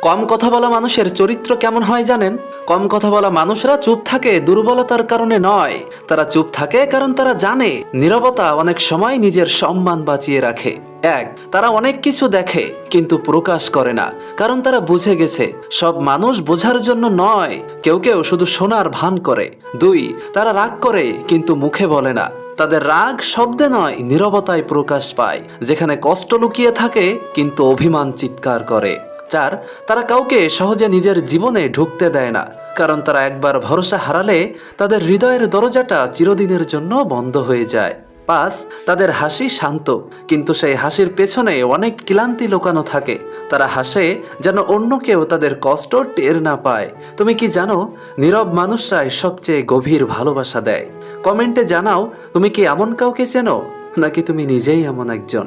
কম কথা বলা মানুষের চরিত্র কেমন হয় জানেন? কম কথা বলা মানুষরা চুপ থাকে দুর্বলতার কারণে নয়, তারা চুপ থাকে কারণ তারা জানে নীরবতা অনেক সময় নিজের সম্মান বাঁচিয়ে রাখে। এক, তারা অনেক কিছু দেখে কিন্তু প্রকাশ করে না, কারণ তারা বুঝে গেছে সব মানুষ বোঝার জন্য নয়, কেউ কেউ শুধু শোনার ভান করে। দুই, তারা রাগ করে কিন্তু মুখে বলে না, তাদের রাগ শব্দে নয় নীরবতায় প্রকাশ পায়, যেখানে কষ্ট লুকিয়ে থাকে কিন্তু অভিমান চিৎকার করে। চার, তারা কাউকে সহজে নিজের জীবনে ঢুকতে দেয় না, কারণ তারা একবার ভরসা হারালে তাদের হৃদয়ের দরজাটা চিরদিনের জন্য বন্ধ হয়ে যায়। পাঁচ, তাদের হাসি শান্ত, কিন্তু সেই হাসির পেছনে অনেক ক্লান্তি লুকানো থাকে। তারা হাসে যেন অন্য কেউ তাদের কষ্ট টের না পায়। তুমি কি জানো, নীরব মানুষরাই সবচেয়ে গভীর ভালোবাসা দেয়। কমেন্টে জানাও, তুমি কি এমন কাউকে চেনো, নাকি তুমি নিজেই এমন একজন?